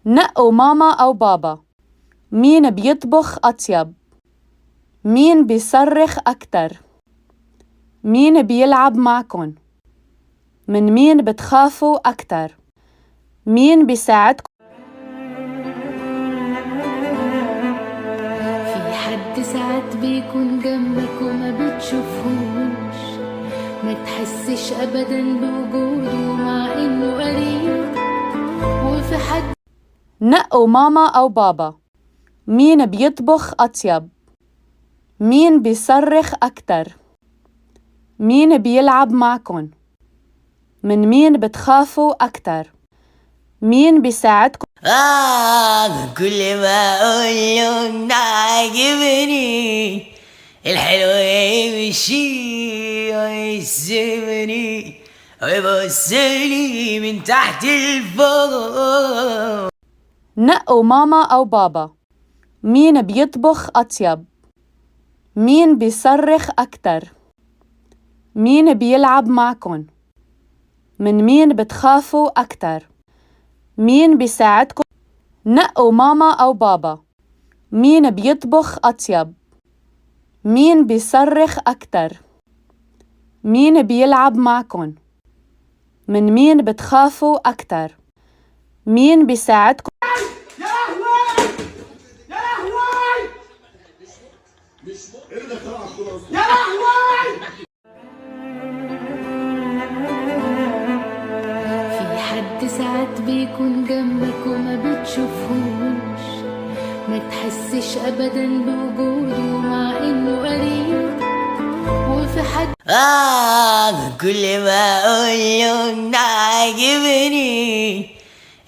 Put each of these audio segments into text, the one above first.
نقوا ماما أو بابا، مين بيطبخ أطيب؟ مين بيصرخ أكتر؟ مين بيلعب معكن؟ من مين بتخافوا أكتر؟ مين بيساعدكم؟ في حد ساعات بيكون جنبك وما بتشوفهوش، ما تحسش أبدا بوجوده مع إنه قريب. وفي حد نقوا ماما أو بابا، مين بيطبخ أطيب؟ مين بيصرخ أكتر؟ مين بيلعب معكن؟ من مين بتخافوا أكتر؟ مين بيساعدكم؟ كل ما اقول له عاجبني الحلو يمشي ويسيبني ويبصلي من تحت لفوق. نقوا ماما أو بابا، مين بيطبخ أطيب؟ مين بيصرخ أكتر؟ مين بيلعب معكن؟ من مين بتخافوا أكتر؟ مين بيساعدكم؟ نقوا ماما أو بابا، مين بيطبخ أطيب؟ مين بيصرخ أكتر؟ مين بيلعب معكن؟ من مين بتخافوا أكتر؟ مين بيساعدكم؟ يا لهوي يا لهوي يا لهوي. في حد ساعات بيكون جنبك وما بتشوفهوش، ما تحسش أبدا بوجوده مع إنه قريب. وفي حد كل ما اقول له عاجبني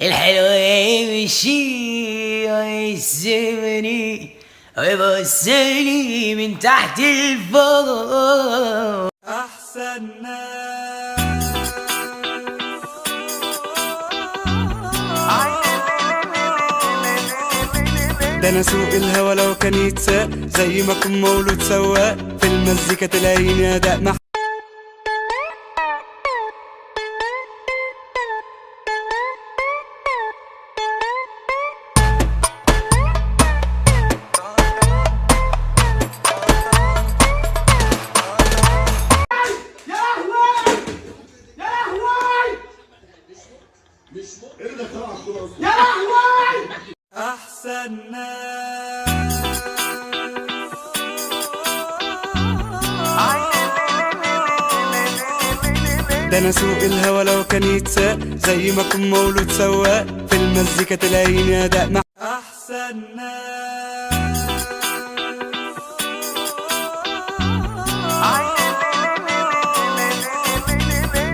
الحلو يمشي ويسيبني ويبصلي من تحت لفوق. احسن ناس ده انا سوق الهوا لو كان يتساق زي ما كنت مولود سواق في المزيكا تلاقيني اداء يا لهوي. احسن ناس ده انا سوق الهوا لو كان يتساق زي ما كنت مولود سواق في المزيكا تلاقيني اداء احسن ناس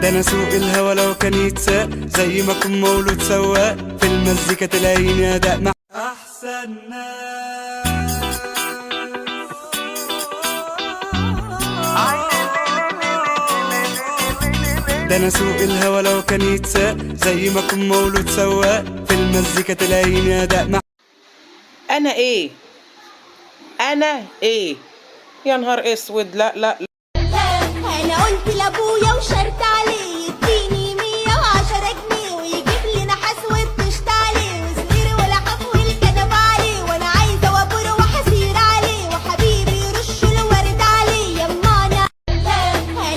ده انا سوق الهوا لو كان يتساق زي ما كنت مولود سواق في المزيكا تلاقيني اداء احسن ناس ده انا سوق الهوا لو كان يتساق زي ما كنت مولود سواق في المزيكا تلاقيني اداء انا ايه يا نهار اسود. لا لا انا قلت لابويا وشرت عليه يديني 110 جنيه ويجيب لي نحاس والطشت عليه وسرير ولحاف والكنب عليه وانا عايزه وابور وحسير عليه وحبيبي يرش الورد عليه. يما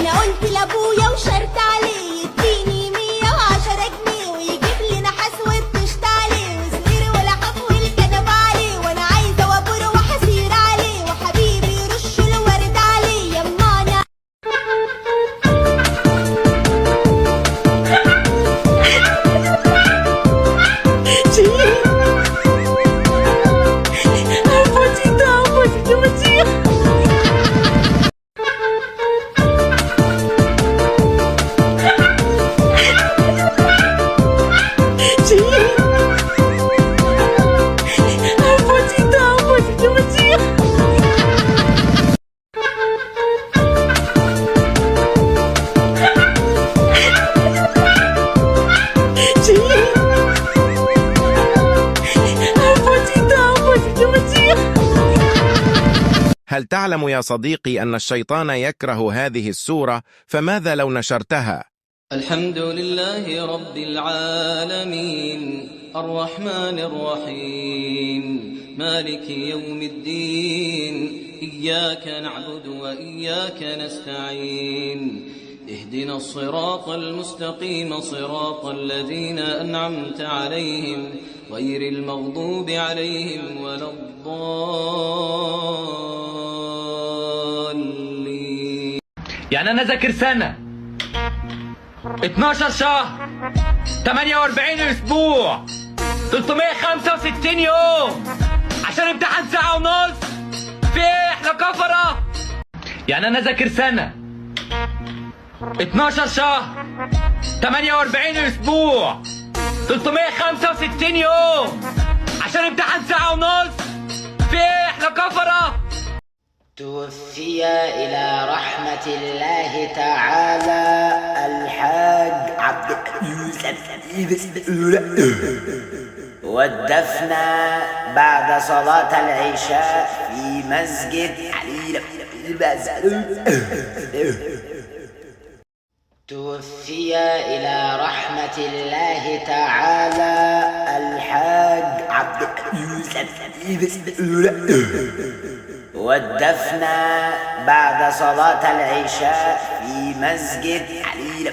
انا قلت لابويا وشرت عليه يديني 110 جنيه ويجيب لي نحاس والطشت عليه وسرير ولحاف والكنب عليه وانا عايزه وابور وحسير عليه وحبيبي يرش الورد عليه. يما هل تعلم يا صديقي أن الشيطان يكره هذه السورة؟ فماذا لو نشرتها؟ الحمد لله رب العالمين الرحمن الرحيم مالك يوم الدين إياك نعبد وإياك نستعين اهدنا الصراط المستقيم صراط الذين أنعمت عليهم غير المغضوب عليهم ولا الضالين. يعني أنا ذاكر سنة 12 شهر 48 أسبوع 365 يوم عشان امتحان ساعة ونص؟ في ايه احنا كفرة؟ يعني أنا ذاكر سنة 12 شهر 48 أسبوع 365 يوم عشان امتحان ساعة ونص؟ في ايه احنا كفرة؟ توفي إلى رحمة الله تعالى الحاج عبد والدفن بعد صلاة العشاء في مسجد علي توفي إلى رحمة الله تعالى الحاج عبد والدفن بعد صلاة العشاء في مسجد علي.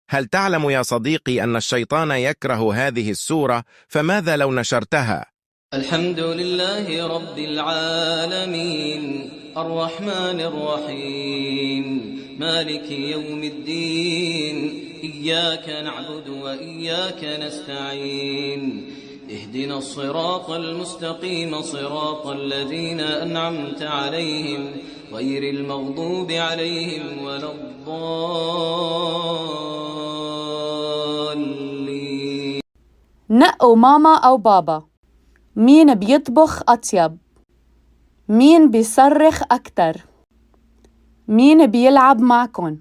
هل تعلم يا صديقي أن الشيطان يكره هذه السورة؟ فماذا لو نشرتها؟ الحمد لله رب العالمين الرحمن الرحيم مالك يوم الدين إياك نعبد وإياك نستعين اهدنا الصراط المستقيم صراط الذين أنعمت عليهم غير المغضوب عليهم ولا الضالين. نقوا ماما أو بابا، مين بيطبخ أطيب؟ مين بيصرخ أكتر؟ مين بيلعب معكن؟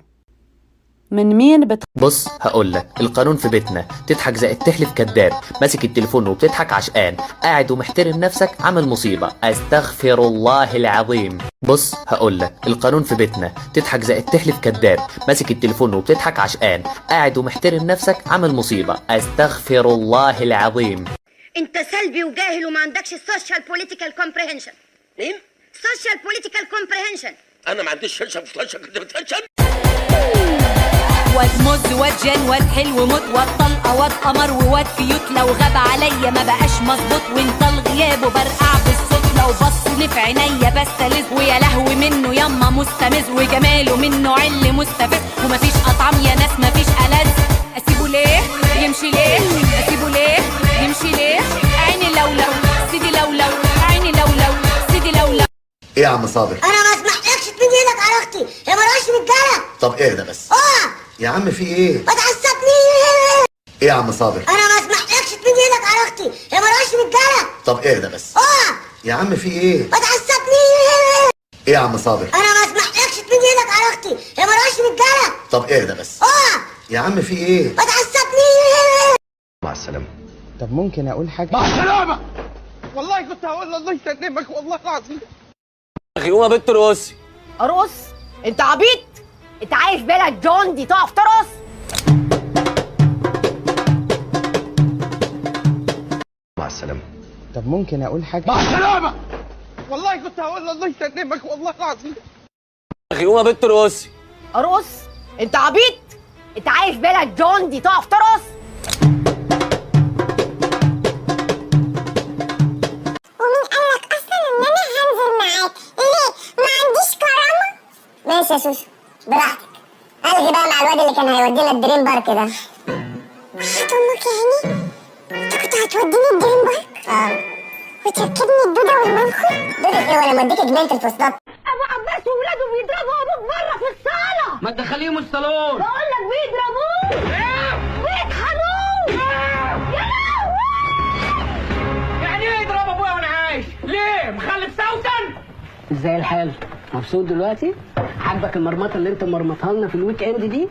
من مين بص هقولك القانون في بيتنا، تضحك زائد تحلف كداب، ماسك التليفون وبتضحك عشقان، قاعد ومحترم نفسك عامل مصيبة، استغفر الله العظيم. بص هقولك القانون في بيتنا، تضحك زائد تحلف كداب، ماسك التليفون وبتضحك عشقان، قاعد ومحترم نفسك عامل مصيبة، استغفر الله العظيم. انت سلبي وجاهل وما عندكش السوشيال بوليتيكال كومبريهنشن. مين؟ سوشيال بوليتيكال كومبريهنشن. انا ما عنديش سوشيال كومبريهنشن. واد موز واد جان واد حلو موت واد طلقه واد قمر وواد كيوت، لو غاب عليا ما بقاش مظبوط وانت الغياب وبرقع بالصوت، لو بصني في عينيا بستلذ ويا لهوي منه يما مستمز وجماله منه عل مستفز ومفيش اطعم يا ناس مفيش ألذ. اسيبه ليه يمشي ليه؟ اسيبه ليه يمشي ليه؟ عيني لولو سيدي لولو عيني لولو سيدي لولو. ايه يا عم صابر؟ انا ما اسمحلكش تمد ايدك على اختي، هي مالهاش رجاله. طب اهدى بس. يا عم في ايه؟ ما تعصبنيش. ايه يا عم صابر؟ انا ما اسمحلكش تمد ايدك على اختي، هي مالهاش رجاله. طب اهدى بس. يا عم في ايه؟ ما تعصبنيش. ايه يا عم صابر؟ انا ما اسمحلكش تمد ايدك على اختي، هي مالهاش رجاله. طب اهدى بس. يا عم في ايه؟ ما تعصبنيش. مع السلامة. طب ممكن اقول حاجه؟ مع السلامه. والله كنت هقول الله يسلمك والله العظيم. اخي قوم يا بنت رقصي. ارقص؟ انت عبيط؟ انت عايش بالك جون دي تقف ترقص؟ مع السلامة. طب ممكن اقول حاجه؟ مع السلامه. والله كنت هقول الله يسلمك والله العظيم. اخي قوم يا بنت رقصي. ارقص؟ انت عبيط؟ انت عايش بالك جون دي تقف ترقص؟ ومين قالك اصلا ان انا هنزل معاك؟ ليه؟ ما عنديش كرامه؟ ماشي يا سوسو براحتك، الغي بقى مع الواد اللي كان هيودينا الدريم بارك ده. وحياة امك يعني؟ انت كنت هتوديني الدريم بارك؟ وتركبني الدوده والمنخل؟ دوده ايه وانا موديك جنينه الفسطاط؟ ابو عباس وولاده بيضربوا ابوك بره في الصاله. ما تدخليهم الصالون. بقول لك بيضربوه بيطحنوه. يا لهوي. يعني ايه يضرب ابويا وانا عايش؟ ليه؟ مخلف سوسن؟ ازاي الحال؟ مبسوط دلوقتي؟ عاجبك المرمطه اللي انت مرمطها لنا في الويك اند دي؟